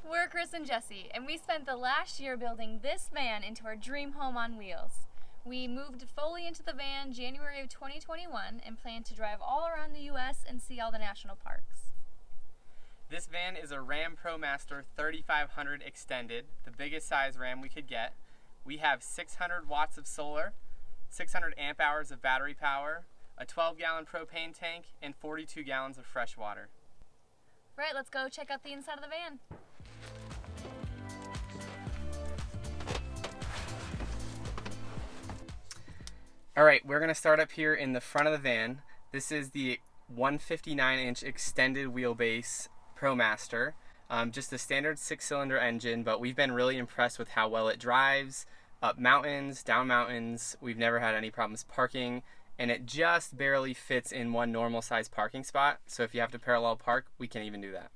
We're Chris and Jessie, and we spent the last year building this van into our dream home on wheels. We moved fully into the van January of 2021 and plan to drive all around the US and see all the national parks. This van is a Ram Promaster 3500 extended, the biggest size Ram we could get. We have 600 watts of solar, 600 amp hours of battery power, a 12-gallon propane tank, and 42 gallons of fresh water. Right, let's go check out the inside of the van. All right, we're gonna start up here in the front of the van. This is the 159-inch extended wheelbase Promaster. Just a standard 6-cylinder engine, but we've been really impressed with how well it drives, up mountains, down mountains. We've never had any problems parking, and it just barely fits in one normal size parking spot. So if you have to parallel park, we can even do that.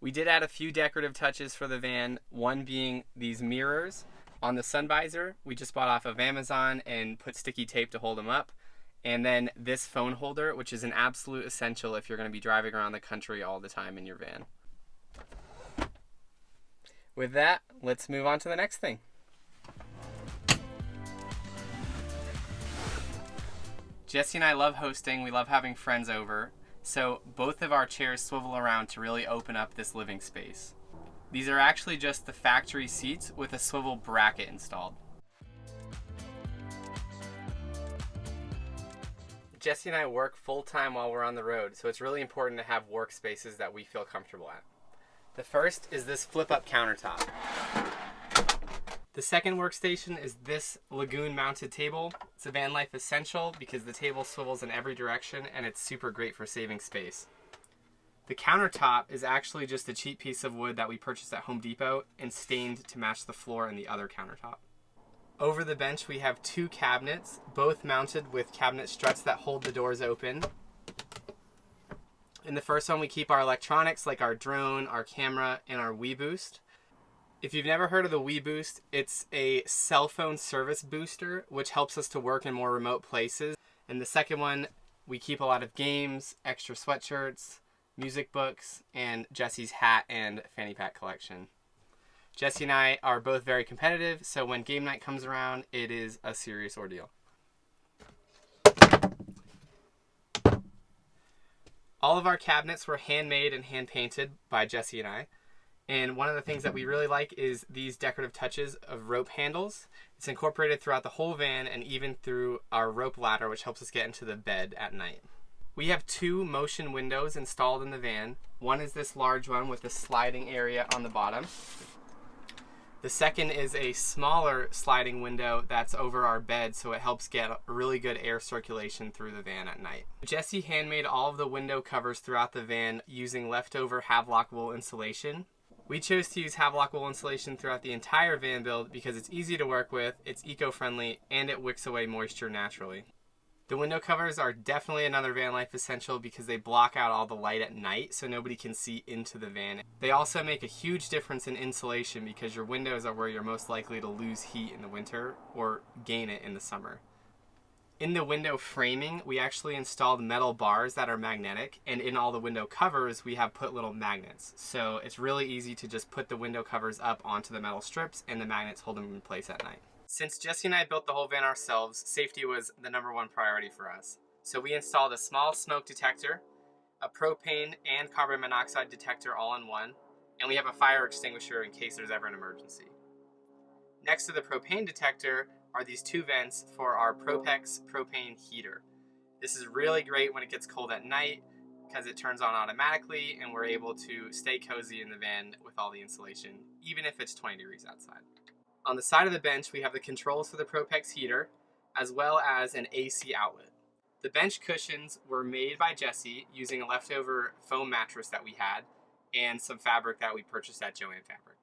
We did add a few decorative touches for the van, one being these mirrors. On the sun visor, we just bought off of Amazon and put sticky tape to hold them up. And then this phone holder, which is an absolute essential if you're going to be driving around the country all the time in your van. With that, let's move on to the next thing. Jessie and I love hosting. We love having friends over. So both of our chairs swivel around to really open up this living space. These are actually just the factory seats with a swivel bracket installed. Jessie and I work full-time while we're on the road, so it's really important to have workspaces that we feel comfortable at. The first is this flip-up countertop. The second workstation is this lagoon-mounted table. It's a van life essential because the table swivels in every direction and it's super great for saving space. The countertop is actually just a cheap piece of wood that we purchased at Home Depot and stained to match the floor in the other countertop. Over the bench we have two cabinets, both mounted with cabinet struts that hold the doors open. In the first one we keep our electronics like our drone, our camera, and our Wii Boost. If you've never heard of the Wii Boost, it's a cell phone service booster which helps us to work in more remote places. And the second one, we keep a lot of games, extra sweatshirts, music books, and Jessie's hat and fanny pack collection. Jessie and I are both very competitive, so when game night comes around, it is a serious ordeal. All of our cabinets were handmade and hand painted by Jessie and I. And one of the things that we really like is these decorative touches of rope handles. It's incorporated throughout the whole van and even through our rope ladder, which helps us get into the bed at night. We have two motion windows installed in the van. One is this large one with a sliding area on the bottom. The second is a smaller sliding window that's over our bed, so it helps get really good air circulation through the van at night. Jessie handmade all of the window covers throughout the van using leftover Havelock wool insulation. We chose to use Havelock wool insulation throughout the entire van build because it's easy to work with, it's eco-friendly, and it wicks away moisture naturally. The window covers are definitely another van life essential because they block out all the light at night so nobody can see into the van. They also make a huge difference in insulation because your windows are where you're most likely to lose heat in the winter or gain it in the summer. In the window framing, we actually installed metal bars that are magnetic, and in all the window covers, we have put little magnets. So it's really easy to just put the window covers up onto the metal strips and the magnets hold them in place at night. Since Jessie and I built the whole van ourselves, safety was the #1 priority for us. So we installed a small smoke detector, a propane and carbon monoxide detector all in one, and we have a fire extinguisher in case there's ever an emergency. Next to the propane detector are these two vents for our Propex propane heater. This is really great when it gets cold at night because it turns on automatically and we're able to stay cozy in the van with all the insulation, even if it's 20 degrees outside. On the side of the bench, we have the controls for the Propex heater, as well as an AC outlet. The bench cushions were made by Jessie using a leftover foam mattress that we had and some fabric that we purchased at Joann Fabric.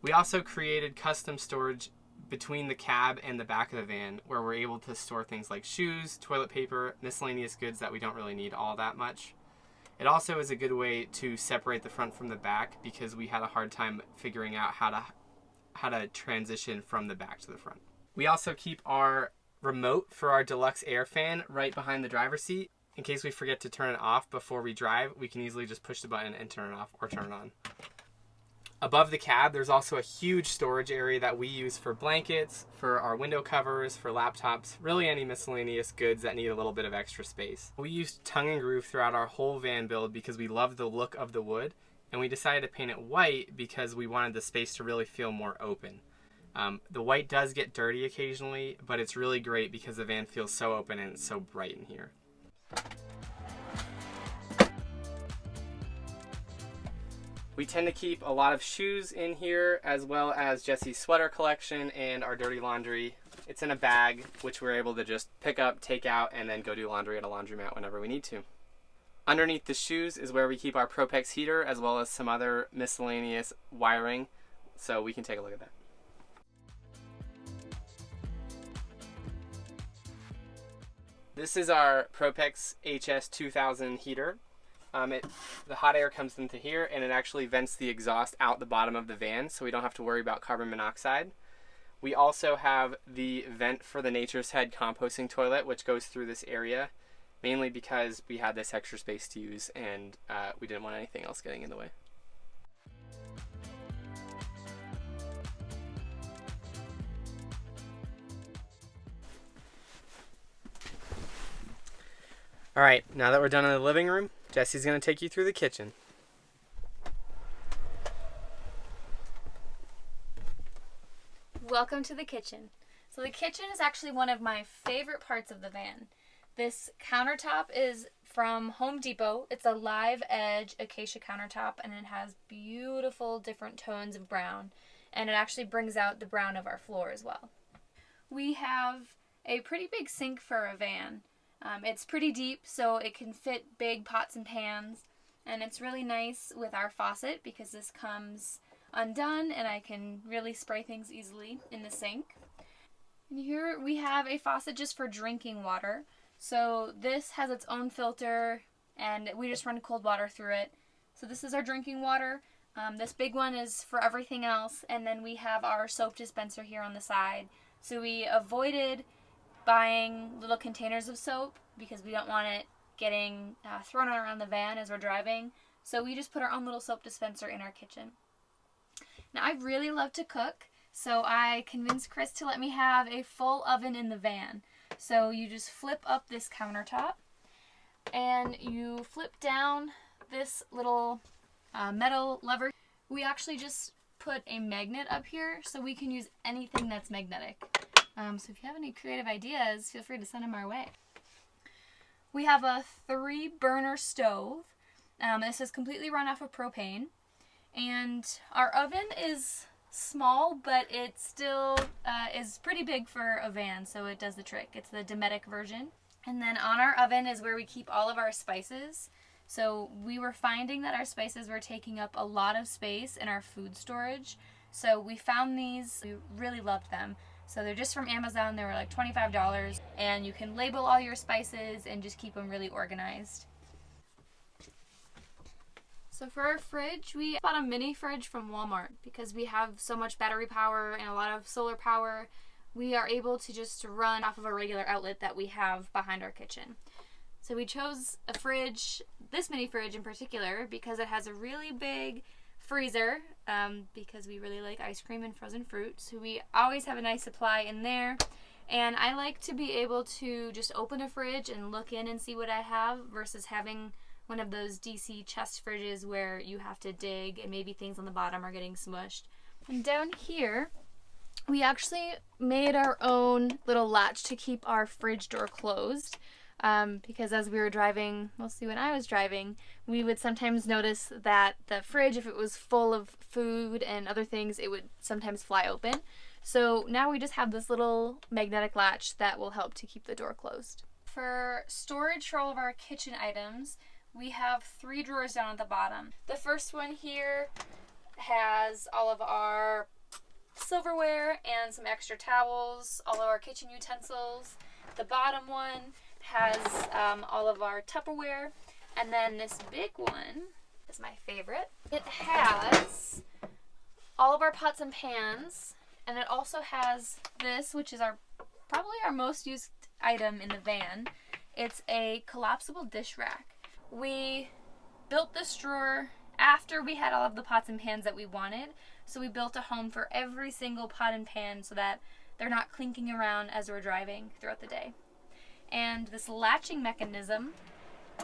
We also created custom storage between the cab and the back of the van, where we're able to store things like shoes, toilet paper, miscellaneous goods that we don't really need all that much. It also is a good way to separate the front from the back, because we had a hard time figuring out how to transition from the back to the front. We also keep our remote for our deluxe air fan right behind the driver's seat. In case we forget to turn it off before we drive, we can easily just push the button and turn it off or turn it on. Above the cab, there's also a huge storage area that we use for blankets, for our window covers, for laptops, really any miscellaneous goods that need a little bit of extra space. We used tongue and groove throughout our whole van build because we loved the look of the wood, and we decided to paint it white because we wanted the space to really feel more open. The white does get dirty occasionally, but it's really great because the van feels so open and it's so bright in here. We tend to keep a lot of shoes in here, as well as Jessie's sweater collection and our dirty laundry. It's in a bag, which we're able to just pick up, take out, and then go do laundry at a laundromat whenever we need to. Underneath the shoes is where we keep our Propex heater, as well as some other miscellaneous wiring, so we can take a look at that. This is our Propex HS2000 heater. The hot air comes into here, and it actually vents the exhaust out the bottom of the van, so we don't have to worry about carbon monoxide. We also have the vent for the Nature's Head composting toilet, which goes through this area, mainly because we had this extra space to use, and we didn't want anything else getting in the way. All right, now that we're done in the living room, Jessie's going to take you through the kitchen. Welcome to the kitchen. So the kitchen is actually one of my favorite parts of the van. This countertop is from Home Depot. It's a live edge acacia countertop, and it has beautiful different tones of brown, and it actually brings out the brown of our floor as well. We have a pretty big sink for a van. It's pretty deep, so it can fit big pots and pans, and it's really nice with our faucet because this comes undone and I can really spray things easily in the sink. And here we have a faucet just for drinking water. So this has its own filter, and we just run cold water through it. So this is our drinking water. This big one is for everything else, and then we have our soap dispenser here on the side. So we avoided buying little containers of soap because we don't want it getting thrown around the van as we're driving. So we just put our own little soap dispenser in our kitchen. Now I really love to cook, so I convinced Chris to let me have a full oven in the van. So you just flip up this countertop and you flip down this little metal lever. We actually just put a magnet up here so we can use anything that's magnetic. So if you have any creative ideas, feel free to send them our way. We have a 3-burner stove. This is completely run off of propane. And our oven is small, but it still is pretty big for a van, so it does the trick. It's the Dometic version. And then on our oven is where we keep all of our spices. So we were finding that our spices were taking up a lot of space in our food storage. So we found these. We really loved them. So they're just from Amazon. They were like $25, and you can label all your spices and just keep them really organized. So for our fridge, we bought a mini fridge from Walmart because we have so much battery power and a lot of solar power. We are able to just run off of a regular outlet that we have behind our kitchen. So we chose a fridge, this mini fridge in particular, because it has a really big freezer, because we really like ice cream and frozen fruit. So we always have a nice supply in there. And I like to be able to just open a fridge and look in and see what I have versus having one of those DC chest fridges where you have to dig and maybe things on the bottom are getting smushed. And down here, we actually made our own little latch to keep our fridge door closed. Because as we were driving, mostly when I was driving, we would sometimes notice that the fridge, if it was full of food and other things, it would sometimes fly open. So now we just have this little magnetic latch that will help to keep the door closed. For storage for all of our kitchen items, we have 3 drawers down at the bottom. The first one here has all of our silverware and some extra towels, all of our kitchen utensils. The bottom one has all of our Tupperware. And then this big one is my favorite. It has all of our pots and pans, and it also has this, which is probably our most used item in the van. It's a collapsible dish rack. We built this drawer after we had all of the pots and pans that we wanted, so we built a home for every single pot and pan so that they're not clinking around as we're driving throughout the day. And this latching mechanism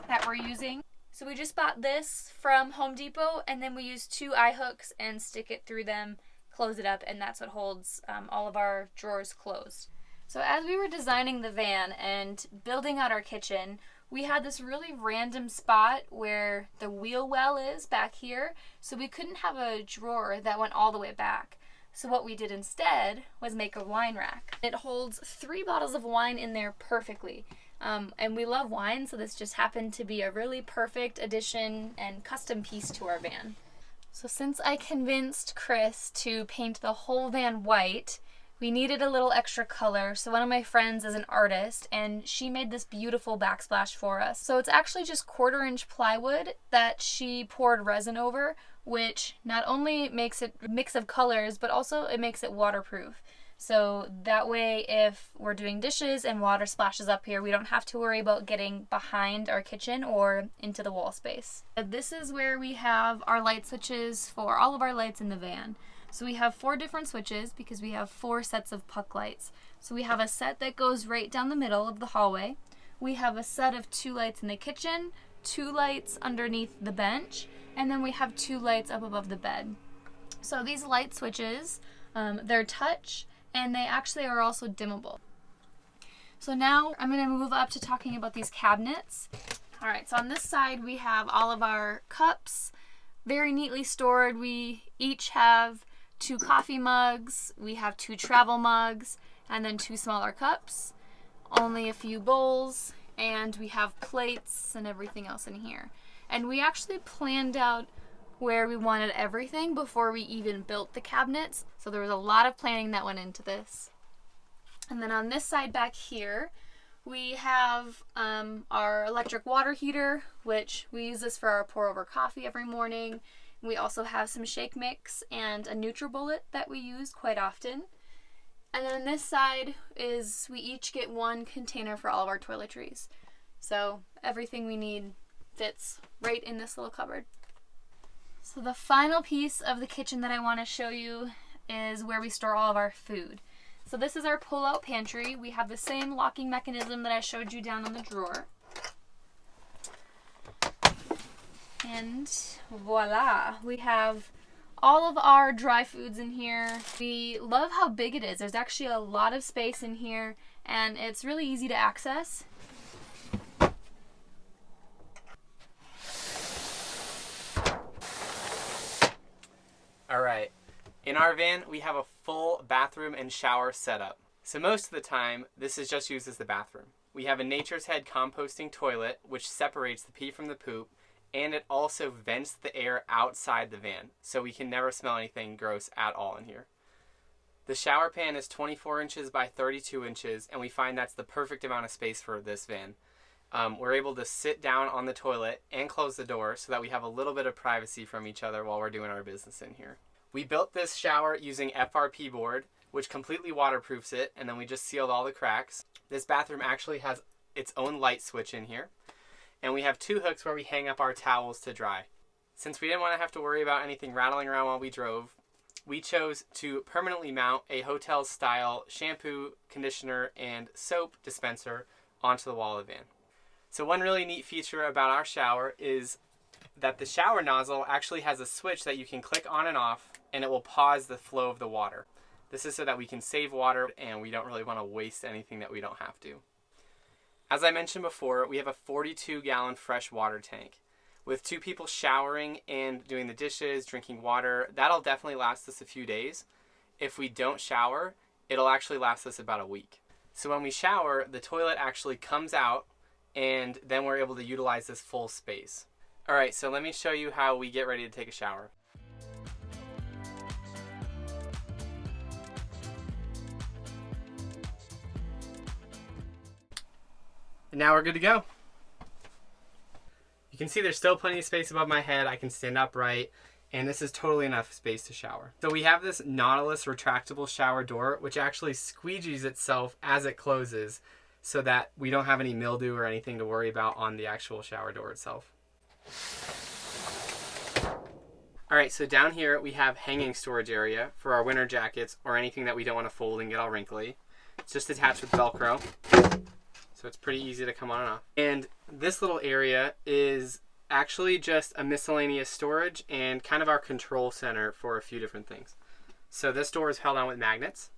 that we're using, so we just bought this from Home Depot, and then we use 2 eye hooks and stick it through them, close it up, and that's what holds all of our drawers closed. So as we were designing the van and building out our kitchen, we had this really random spot where the wheel well is back here, so we couldn't have a drawer that went all the way back. So what we did instead was make a wine rack. It holds 3 bottles of wine in there perfectly. And we love wine, so this just happened to be a really perfect addition and custom piece to our van. So since I convinced Chris to paint the whole van white, we needed a little extra color, so one of my friends is an artist, and she made this beautiful backsplash for us. So it's actually just 1/4-inch plywood that she poured resin over, which not only makes it a mix of colors, but also it makes it waterproof. So that way, if we're doing dishes and water splashes up here, we don't have to worry about getting behind our kitchen or into the wall space. This is where we have our light switches for all of our lights in the van. So we have 4 different switches because we have 4 sets of puck lights. So we have a set that goes right down the middle of the hallway. We have a set of 2 lights in the kitchen, 2 lights underneath the bench, and then we have 2 lights up above the bed. So these light switches, they're touch, and they actually are also dimmable. So now I'm going to move up to talking about these cabinets. Alright, so on this side we have all of our cups, very neatly stored. We each have 2 coffee mugs, we have 2 travel mugs, and then 2 smaller cups, only a few bowls, and we have plates and everything else in here. And we actually planned out where we wanted everything before we even built the cabinets. So there was a lot of planning that went into this. And then on this side back here, we have our electric water heater, which we use this for our pour over coffee every morning. We also have some shake mix and a NutriBullet that we use quite often. And then on this side is we each get 1 container for all of our toiletries. So everything we need fits right in this little cupboard. So the final piece of the kitchen that I want to show you is where we store all of our food. So this is our pull-out pantry. We have the same locking mechanism that I showed you down on the drawer. And voila, we have all of our dry foods in here. We love how big it is. There's actually a lot of space in here, and it's really easy to access. Alright, in our van we have a full bathroom and shower setup. So most of the time this is just used as the bathroom. We have a Nature's Head composting toilet which separates the pee from the poop, and it also vents the air outside the van, so we can never smell anything gross at all in here. The shower pan is 24 inches by 32 inches, and we find that's the perfect amount of space for this van. We're able to sit down on the toilet and close the door so that we have a little bit of privacy from each other while we're doing our business in here. We built this shower using FRP board, which completely waterproofs it, and then we just sealed all the cracks. This bathroom actually has its own light switch in here, and we have 2 hooks where we hang up our towels to dry. Since we didn't want to have to worry about anything rattling around while we drove, we chose to permanently mount a hotel-style shampoo, conditioner, and soap dispenser onto the wall of the van. So one really neat feature about our shower is that the shower nozzle actually has a switch that you can click on and off, and it will pause the flow of the water. This is so that we can save water and we don't really want to waste anything that we don't have to. As I mentioned before, we have a 42-gallon fresh water tank. With 2 people showering and doing the dishes, drinking water, that'll definitely last us a few days. If we don't shower, it'll actually last us about a week. So when we shower, the toilet actually comes out, and then we're able to utilize this full space. Alright, so let me show you how we get ready to take a shower. And now we're good to go. You can see there's still plenty of space above my head. I can stand upright, and this is totally enough space to shower. So we have this Nautilus retractable shower door, which actually squeegees itself as it closes so that we don't have any mildew or anything to worry about on the actual shower door itself. All right, so down here we have hanging storage area for our winter jackets or anything that we don't want to fold and get all wrinkly. It's just attached with Velcro, so it's pretty easy to come on and off. And this little area is actually just a miscellaneous storage and kind of our control center for a few different things. So this door is held on with magnets.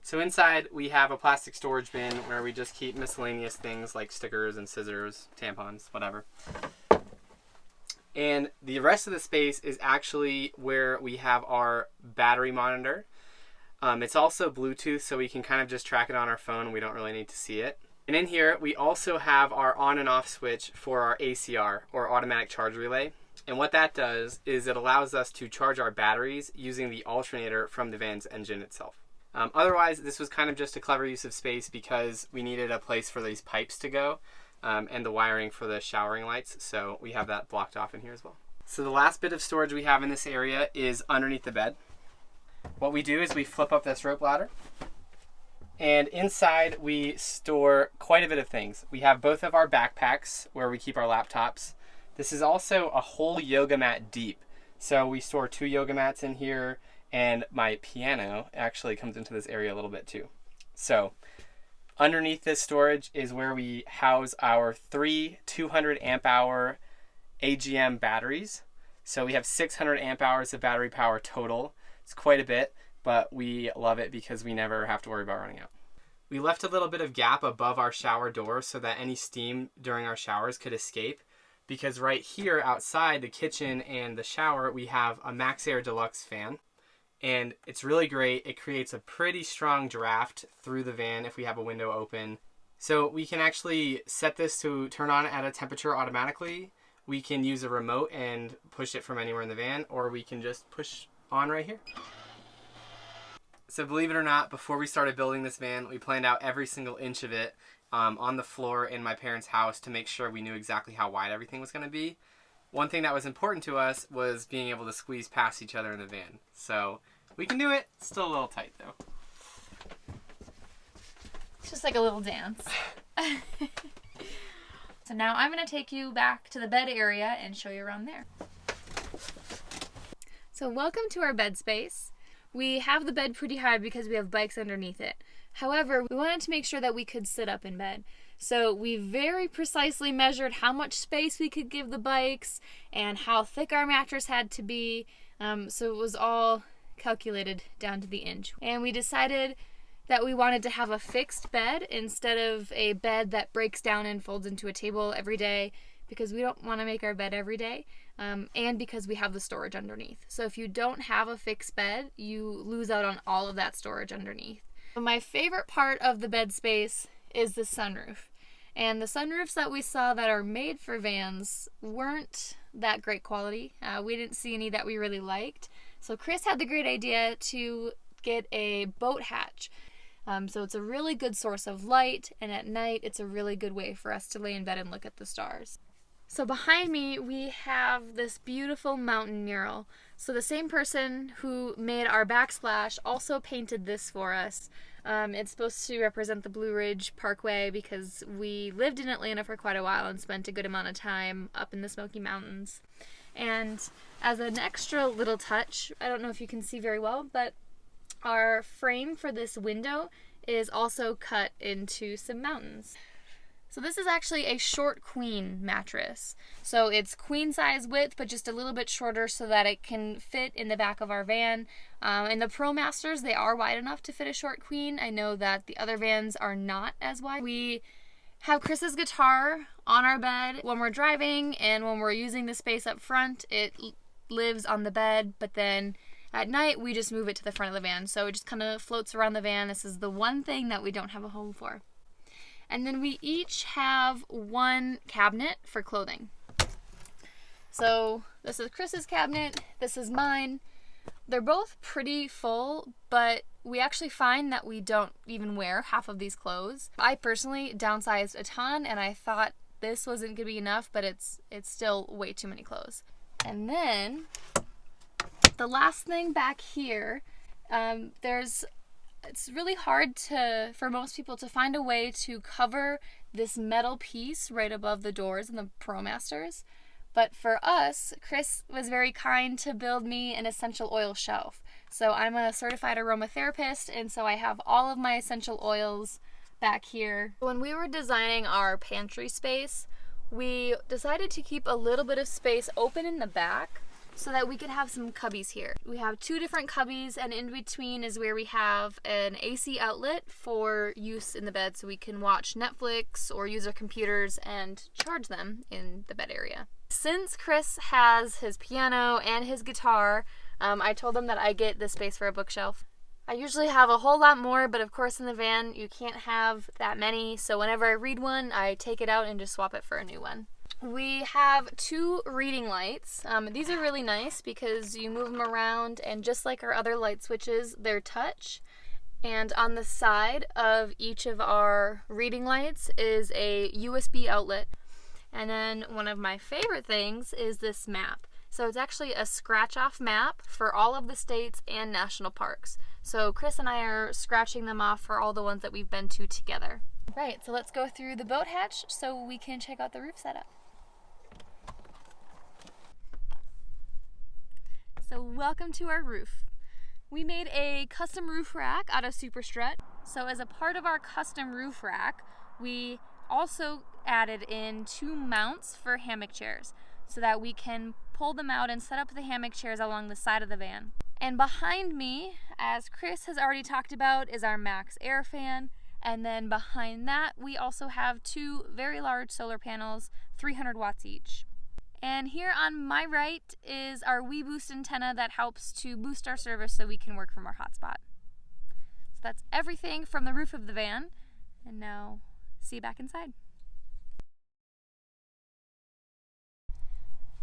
So inside we have a plastic storage bin where we just keep miscellaneous things like stickers and scissors, tampons, whatever. And the rest of the space is actually where we have our battery monitor. It's also Bluetooth, so we can kind of just track it on our phone. We don't really need to see it. And in here, we also have our on and off switch for our ACR, or automatic charge relay. And what that does is it allows us to charge our batteries using the alternator from the van's engine itself. Otherwise, this was kind of just a clever use of space because we needed a place for these pipes to go and the wiring for the showering lights. So we have that blocked off in here as well. So the last bit of storage we have in this area is underneath the bed. What we do is we flip up this rope ladder, and inside we store quite a bit of things. We have both of our backpacks where we keep our laptops. This is also a whole yoga mat deep. So we store 2 yoga mats in here, and my piano actually comes into this area a little bit too. So underneath this storage is where we house our 3 200 amp hour AGM batteries. So we have 600 amp hours of battery power total. It's quite a bit, but we love it because we never have to worry about running out. We left a little bit of gap above our shower door so that any steam during our showers could escape, because right here outside the kitchen and the shower we have a Max Air Deluxe fan, and it's really great. It creates a pretty strong draft through the van if we have a window open. So we can actually set this to turn on at a temperature automatically. We can use a remote and push it from anywhere in the van, or we can just push on right here. So believe it or not, before we started building this van, we planned out every single inch of it on the floor in my parents' house to make sure we knew exactly how wide everything was going to be. One thing that was important to us was being able to squeeze past each other in the van. So we can do it. Still a little tight though. It's just like a little dance. So now I'm going to take you back to the bed area and show you around there. So welcome to our bed space. We have the bed pretty high because we have bikes underneath it. However, we wanted to make sure that we could sit up in bed. So we very precisely measured how much space we could give the bikes and how thick our mattress had to be. So it was all calculated down to the inch. And we decided that we wanted to have a fixed bed instead of a bed that breaks down and folds into a table every day, because we don't want to make our bed every day. And because we have the storage underneath. So if you don't have a fixed bed, you lose out on all of that storage underneath. My favorite part of the bed space is the sunroof. And the sunroofs that we saw that are made for vans weren't that great quality. We didn't see any that we really liked. So Chris had the great idea to get a boat hatch. So it's a really good source of light, and at night it's a really good way for us to lay in bed and look at the stars. So behind me, we have this beautiful mountain mural. So the same person who made our Backsplash also painted this for us. It's supposed to represent the Blue Ridge Parkway because we lived in Atlanta for quite a while and spent a good amount of time up in the Smoky Mountains. And as an extra little touch, I don't know if you can see very well, but our frame for this window is also cut into some mountains. So this is actually a short queen mattress. So it's queen size width, but just a little bit shorter so that it can fit in the back of our van. And the Promasters, they are wide enough to fit a short queen. I know that the other vans are not as wide. We have Chris's guitar on our bed when we're driving, and when we're using the space up front, it lives on the bed, but then at night we just move it to the front of the van. So it just kind of floats around the van. This is the one thing that we don't have a home for. And then we each have one cabinet for clothing. So this is Chris's cabinet, this is mine. They're both pretty full, but we actually find that we don't even wear half of these clothes. I personally downsized a ton, and I thought this wasn't gonna be enough, but it's still way too many clothes. And then the last thing back here, it's really hard for most people to find a way to cover this metal piece right above the doors in the Promasters. But for us, Chris was very kind to build me an essential oil shelf. So I'm a certified aromatherapist, and so I have all of my essential oils back here. When we were designing our pantry space, we decided to keep a little bit of space open in the back so that we could have some cubbies here. We have 2 different cubbies, and in between is where we have an AC outlet for use in the bed so we can watch Netflix or use our computers and charge them in the bed area. Since Chris has his piano and his guitar, I told him that I get this space for a bookshelf. I usually have a whole lot more, but of course in the van you can't have that many, so whenever I read one, I take it out and just swap it for a new one. We have 2 reading lights. These are really nice because you move them around, and just like our other light switches, they're touch. And on the side of each of our reading lights is a USB outlet. And then one of my favorite things is this map. So it's actually a scratch-off map for all of the states and national parks. So Chris and I are scratching them off for all the ones that we've been to together. Right, so let's go through the boat hatch so we can check out the roof setup. So welcome to our roof. We made a custom roof rack out of Super Strut. So as a part of our custom roof rack, we also added in 2 mounts for hammock chairs so that we can pull them out and set up the hammock chairs along the side of the van. And behind me, as Chris has already talked about, is our Max Air fan. And then behind that, we also have 2 very large solar panels, 300 watts each. And here on my right is our WeBoost antenna that helps to boost our service so we can work from our hotspot. So that's everything from the roof of the van. And now, see you back inside.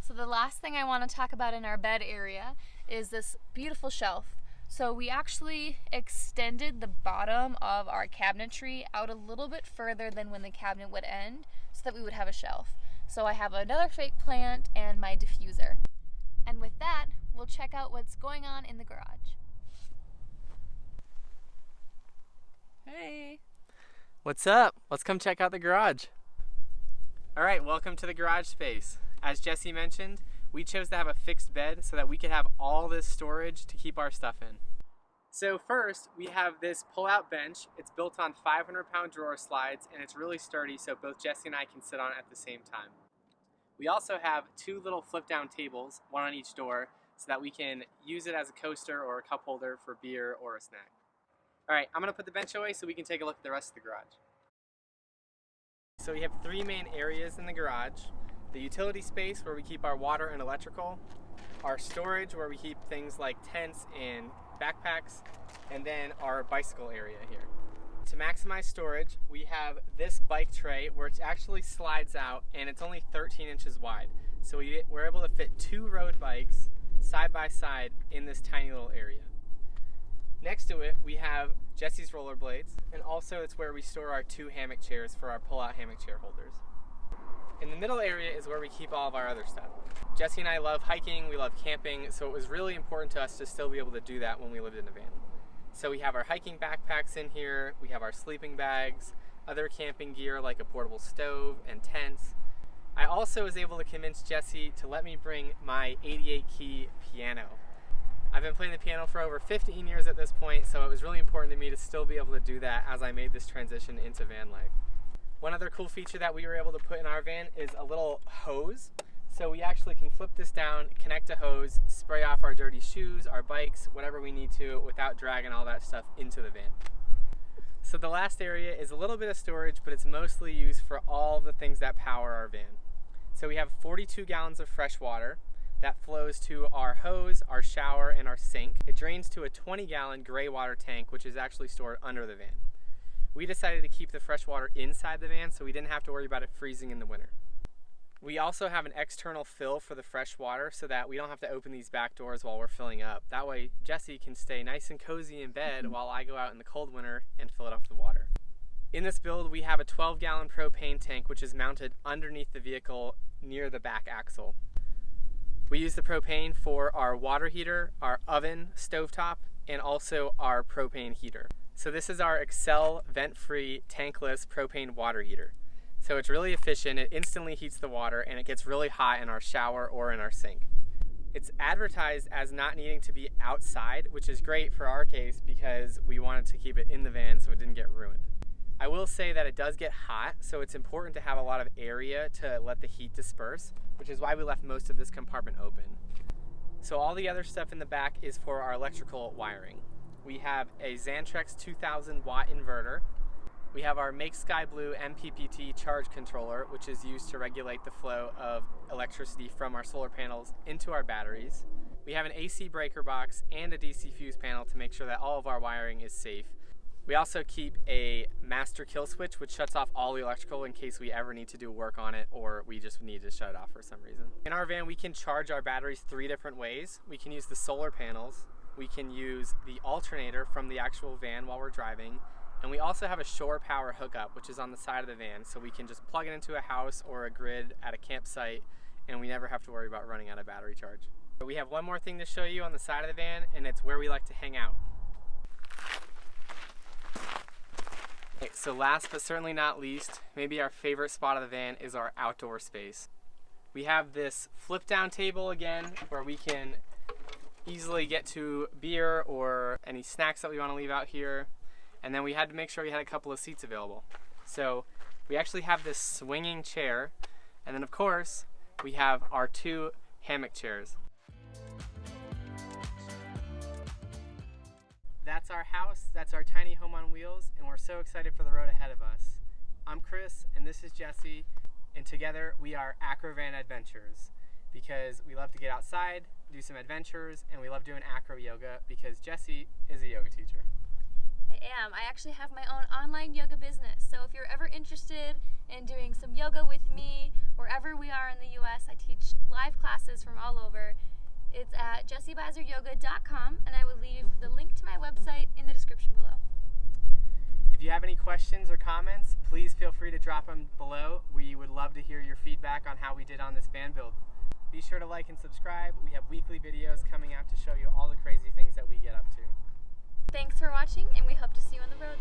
So the last thing I want to talk about in our bed area is this beautiful shelf. So we actually extended the bottom of our cabinetry out a little bit further than when the cabinet would end so that we would have a shelf. So I have another fake plant and my diffuser. And with that, we'll check out what's going on in the garage. Hey! What's up? Let's come check out the garage. Alright, welcome to the garage space. As Jessie mentioned, we chose to have a fixed bed so that we could have all this storage to keep our stuff in. So first, we have this pull-out bench. It's built on 500-pound drawer slides, and it's really sturdy so both Jessie and I can sit on it at the same time. We also have 2 little flip-down tables, one on each door, so that we can use it as a coaster or a cup holder for beer or a snack. Alright, I'm going to put the bench away so we can take a look at the rest of the garage. So we have 3 main areas in the garage. The utility space where we keep our water and electrical, our storage where we keep things like tents and backpacks, and then our bicycle area here. To maximize storage, we have this bike tray where it actually slides out and it's only 13 inches wide. So we're able to fit 2 road bikes side by side in this tiny little area. Next to it, we have Jessie's rollerblades, and also it's where we store our 2 hammock chairs for our pull-out hammock chair holders. In the middle area is where we keep all of our other stuff. Jessie and I love hiking, we love camping, so it was really important to us to still be able to do that when we lived in a van. So we have our hiking backpacks in here, we have our sleeping bags, other camping gear like a portable stove and tents. I also was able to convince Jessie to let me bring my 88-key piano. I've been playing the piano for over 15 years at this point, so it was really important to me to still be able to do that as I made this transition into van life. One other cool feature that we were able to put in our van is a little hose. So we actually can flip this down, connect a hose, spray off our dirty shoes, our bikes, whatever we need to without dragging all that stuff into the van. So the last area is a little bit of storage, but it's mostly used for all the things that power our van. So we have 42 gallons of fresh water that flows to our hose, our shower, and our sink. It drains to a 20-gallon gray water tank, which is actually stored under the van. We decided to keep the fresh water inside the van so we didn't have to worry about it freezing in the winter. We also have an external fill for the fresh water so that we don't have to open these back doors while we're filling up. That way Jessie can stay nice and cozy in bed while I go out in the cold winter and fill it up with water. In this build we have a 12-gallon propane tank which is mounted underneath the vehicle near the back axle. We use the propane for our water heater, our oven, stovetop, and also our propane heater. So this is our Excel vent-free tankless propane water heater. So it's really efficient, it instantly heats the water, and it gets really hot in our shower or in our sink. It's advertised as not needing to be outside, which is great for our case because we wanted to keep it in the van so it didn't get ruined. I will say that it does get hot, so it's important to have a lot of area to let the heat disperse, which is why we left most of this compartment open. So all the other stuff in the back is for our electrical wiring. We have a Xantrex 2000 watt inverter. We have our Make Sky Blue MPPT charge controller, which is used to regulate the flow of electricity from our solar panels into our batteries. We have an AC breaker box and a DC fuse panel to make sure that all of our wiring is safe. We also keep a master kill switch which shuts off all the electrical in case we ever need to do work on it or we just need to shut it off for some reason. In our van we can charge our batteries 3 different ways. We can use the solar panels, we can use the alternator from the actual van while we're driving, and we also have a shore power hookup which is on the side of the van so we can just plug it into a house or a grid at a campsite and we never have to worry about running out of battery charge. But we have one more thing to show you on the side of the van, and it's where we like to hang out. Okay, so last but certainly not least, maybe our favorite spot of the van is our outdoor space. We have this flip down table again where we can easily get to beer or any snacks that we want to leave out here. And then we had to make sure we had a couple of seats available. So we actually have this swinging chair, and then of course we have our 2 hammock chairs. That's our house, that's our tiny home on wheels, and we're so excited for the road ahead of us. I'm Chris, and this is Jessie, and together we are Acrovan Adventures because we love to get outside, do some adventures, and we love doing acro yoga because Jessie is a yoga teacher. I am. I actually have my own online yoga business, so if you're ever interested in doing some yoga with me, wherever we are in the US, I teach live classes from all over. It's at jessiebizeryoga.com, and I will leave the link to my website in the description below. If you have any questions or comments, please feel free to drop them below. We would love to hear your feedback on how we did on this van build. Be sure to like and subscribe. We have weekly videos coming out to show you all the crazy things that we get up to. Thanks for watching, and we hope to see you on the road.